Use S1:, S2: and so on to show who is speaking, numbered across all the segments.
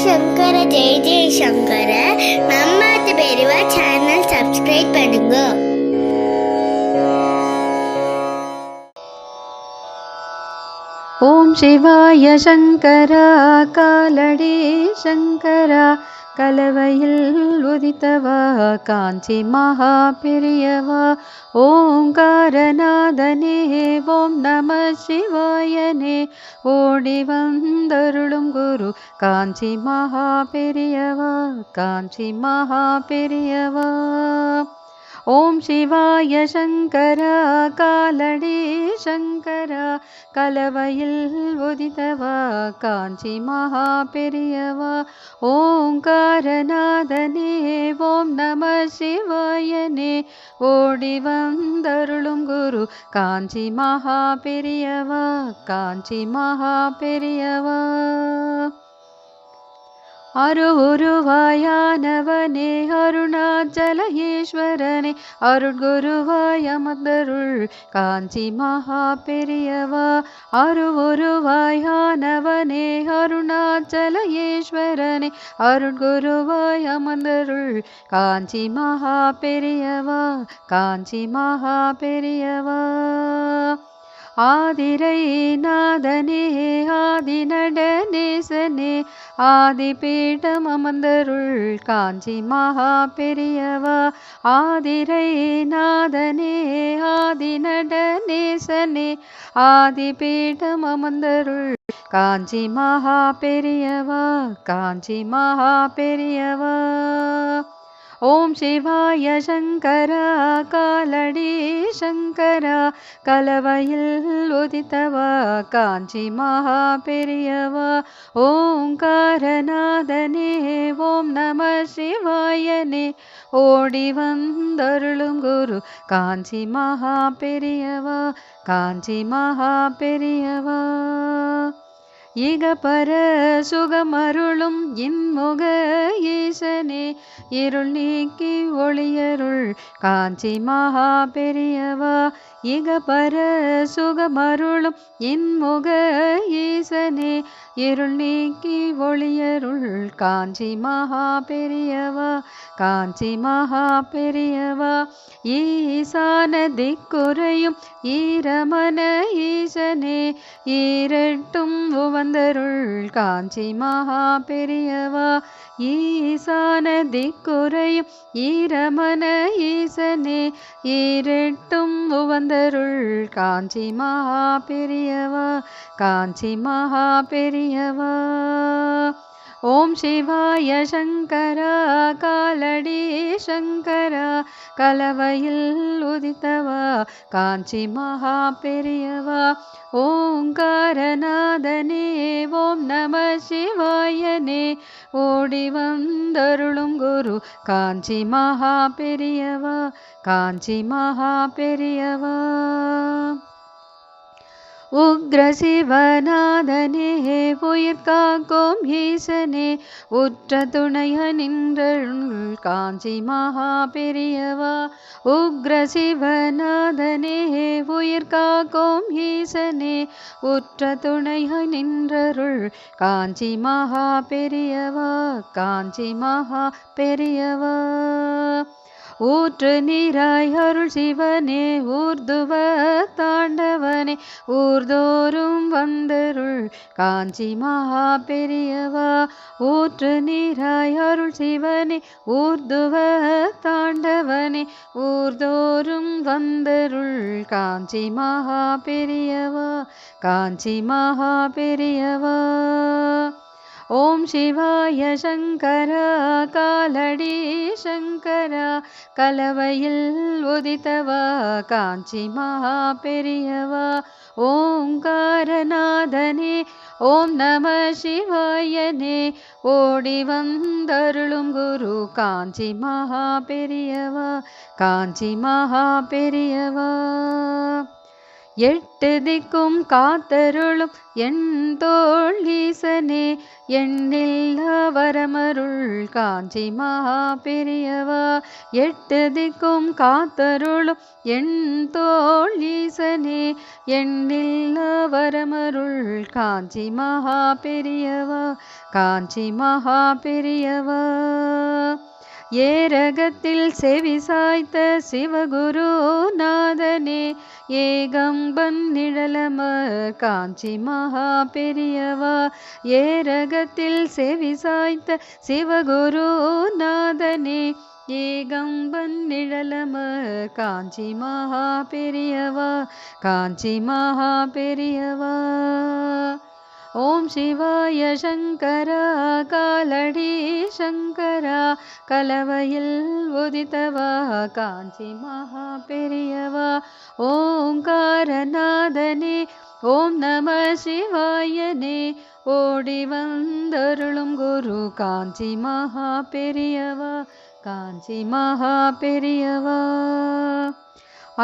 S1: சங்கர ஜெய ஜெயசங்கர. நம்ம பெரியவா சேனல் சப்ஸ்கிரைப் பண்ணுங்க.
S2: ஓம் சிவாய சங்கரா காலடி சங்கரா கலவையில் உதித்தவா காஞ்சி மகா பெரியவா ஓங்காரநாதனே ஓம் நம சிவாயனே ஓடி வந்தருளும் குரு காஞ்சி மகா பெரியவா காஞ்சி மகா பெரியவா. ஓம் சிவாய சங்கரா காலடி சங்கரா கலவையில் உதித்தவா காஞ்சி மகா பெரியவா ஓங்காரநாதனே ஓம் நம சிவாயனே ஓடி வந்தருளும் குரு காஞ்சி மகா பெரியவா காஞ்சி மகா பெரியவா. அருவுருவாயானவனே அருணாச்சல ஈஸ்வரனே அருட்குருவாய் அமர்ந்தருள் காஞ்சி மகா பெரியவா. அருவுருவாயானவனே அருணாச்சல ஈஸ்வரனே அருட்குருவாய் அமர்ந்தருள் காஞ்சி மகா பெரியவா காஞ்சி மகா பெரியவா. ஆதிரை நாதனே ஆதி நடனேசனே ஆதிபீடம் அமர்ந்தருள் காஞ்சி மகா பெரியவா. ஆதிரை நாதனே ஆதி நடனேசனே ஆதிபீடம் அமர்ந்தருள் காஞ்சி மகா பெரியவா காஞ்சி மகா பெரியவா. ஓம் சிவாய சங்கரா காலடி சங்கரா கலவையில் உதித்தவா காஞ்சி மகா பெரியவா ஓங்காரநாதனே ஓம் நம சிவாயனே ஓடி வந்தருளும் குரு காஞ்சி மகா பெரியவா காஞ்சி மகா பெரியவா. இகபர சுகமருளும் இன்முக ஈசனே இருள் நீக்கி ஒளியருள் காஞ்சி மகா பெரியவா. இகபர சுகமருளும் இன்முக ஈசனே இருள் நீக்கி ஒளியருள் காஞ்சி மகா பெரியவா காஞ்சி மகா பெரியவா. ஈசான திக்குறையும் ஈரமன ஈசனே ஈரட்டும் உவந்தருள் காஞ்சி மகா பெரியவா. ஈசான திக்குறையும் ஈரமன ஈசனே ஈரட்டும் உவந்தருள் காஞ்சி மகா பெரியவா காஞ்சி மகா பெரியவா. ஓம் சிவாய சங்கரா காலடி சங்கரா கலவையில் உதித்தவா காஞ்சி மகா பெரியவா ஓங்காரநாதனே ஓம் நம சிவாயனே ஓடி வந்தருளும் குரு காஞ்சி மகா பெரியவா காஞ்சி மகா பெரியவா. உக்ர சிவநாதனே உயிர் காக்கும் ஈசனே உற்ற துணைய நின்றருள் காஞ்சி மகா பெரியவா. உக்ர சிவநாதனே உயிர் காக்கும் ஈசனே உற்ற துணைய நின்றருள் காஞ்சி மகா பெரியவா காஞ்சி மகா பெரியவா. ஊற்று நீராய் அருள் சிவனே ஊர்துவ தாண்டவனே ஊர்தோறும் வந்தருள் காஞ்சி மகா பெரியவா. ஊற்று நீராய் அருள் சிவனே ஊர்துவ தாண்டவனே ஊர்தோறும் வந்தருள் காஞ்சி மகா பெரியவா காஞ்சி மகா பெரியவா. ஓம் சிவாய சங்கரா காலடி சங்கரா கலவையில் உதித்தவா காஞ்சி மகா பெரியவா ஓங்காரநாதனே ஓம் நம சிவாயனே ஓடி வந்தருளும் குரு காஞ்சி மகா பெரியவா காஞ்சி மகா பெரியவா. எட்டு திக்கும் காத்தருளும் என் தோள் ஈசனே, எண்ணில்லா வரமருள் காஞ்சி மகா பெரியவா. எட்டு திக்கும் காத்தருளும் என் தோள் ஈசனே, எண்ணில்லா வரமருள் காஞ்சி மகா பெரியவா, காஞ்சி மகா பெரியவா. ஏரகத்தில் செவி சாய்த்த சிவகுரு நாதனே, ஏகம்பன் நிழலமர் காஞ்சி மகா பெரியவா. ஏரகத்தில் செவி சாய்த்த சிவகுரு நாதனே, ஏகம்பன் நிழலமர் காஞ்சி மகா பெரியவா, காஞ்சி மகா பெரியவா. ஓம் சிவாய சங்கரா காலடி சங்கரா, கலவையில் உதித்தவா காஞ்சி மகா பெரியவா. ஓங்காரநாதனே ஓம் நம சிவாயனே, ஓடி வந்தருளும் குரு காஞ்சி மகா பெரியவா, காஞ்சி மகா பெரியவா.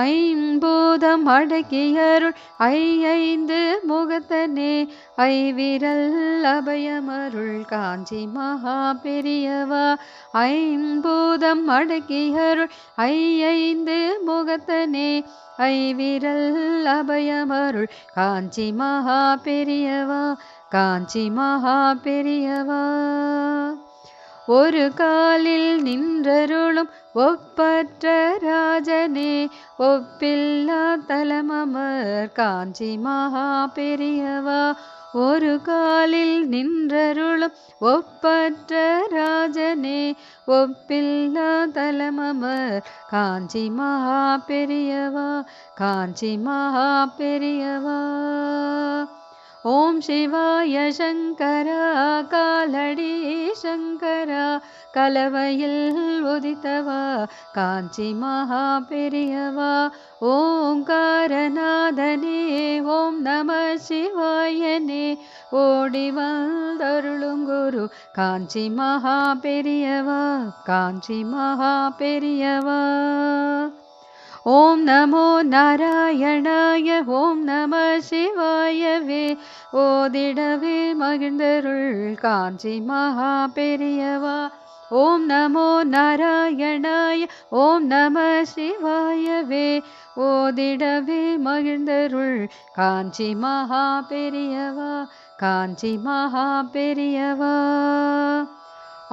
S2: ஐம்பூதம் அடக்கியருள் ஐந்து முகத்தனே, ஐவிரல் அபயமருள் காஞ்சி மகா பெரியவா. ஐம்பூதம் அடக்கியருள் ஐந்து முகத்தனே, ஐவிரல் அபயமருள் காஞ்சி மகா பெரியவா, காஞ்சி மகா பெரியவா. ஒரு காலில் நின்றருளும் ஒப்பற்ற ராஜனே, ஒப்பில்லா தலமமர் காஞ்சி மகா பெரியவா. ஒரு காலில் நின்றருளும் ஒப்பற்ற ராஜனே, ஒப்பில்லா தலமமர் காஞ்சி மகா பெரியவா, காஞ்சி மகா பெரியவா. ஓம் சிவாய சங்கரா காலடி சங்கரா, கலவையில் உதித்தவா காஞ்சி மகா பெரியவா. ஓங்காரநாதனே ஓம் நம சிவாயனே, ஓடி வந்தருளும் குரு காஞ்சி மகா பெரியவா, காஞ்சி மகா பெரியவா. ஓம் நமோ நாராயணாய ஓம் நம சிவாயவே, ஓதிடவே மகிழ்ந்தருள் காஞ்சி மகா பெரியவா. ஓம் நமோ நாராயணாய ஓம் நம சிவாயவே, ஓதிடவே மகிழ்ந்தருள் காஞ்சி மகா பெரியவா, காஞ்சி மகா பெரியவா.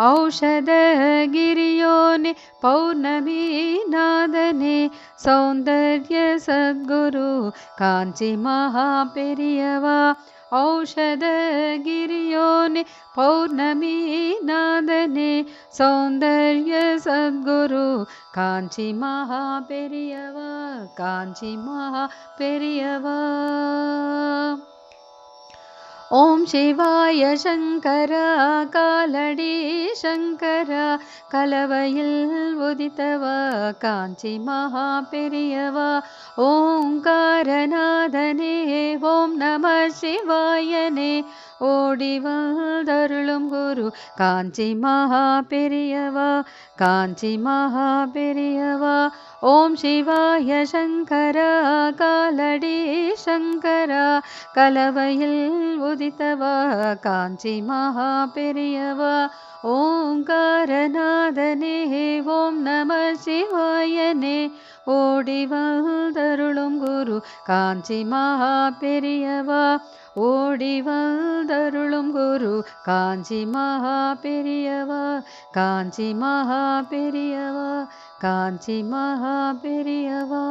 S2: ஔஷதகிரியோனே பௌர்ணமி நாதனே, சௌந்தர்ய சத்குரு காஞ்சி மகா பெரியவா. ஔஷதகிரியோனே பௌர்ணமி நாதனே, சௌந்தர்ய சத்குரு காஞ்சி மகா பெரியவா, காஞ்சி மகா பெரியவா. ஓம் சிவாய சங்கரா காலடி சங்கரா, கலவையில் உதித்தவா காஞ்சி மகா பெரியவா. ஓங்காரநாதனே ஓம் நம சிவாயனே, ஓடி வந்தருளும் குரு காஞ்சி மகா பெரியவா, காஞ்சி மகா பெரியவா. ஓம் சிவாய சங்கரா காலடி சங்கரா, கலவையில் உதித்தவா காஞ்சி மகா பெரியவா. ஓங்காரநாதனே ஓம் நம சிவாயனே, ஓடி வந்தருளும் குரு காஞ்சி மகா பெரியவா, ஓடி வந்தருளும் குரு காஞ்சி மகா பெரியவா, காஞ்சி மகா பெரியவா, காஞ்சி மகா பெரியவா.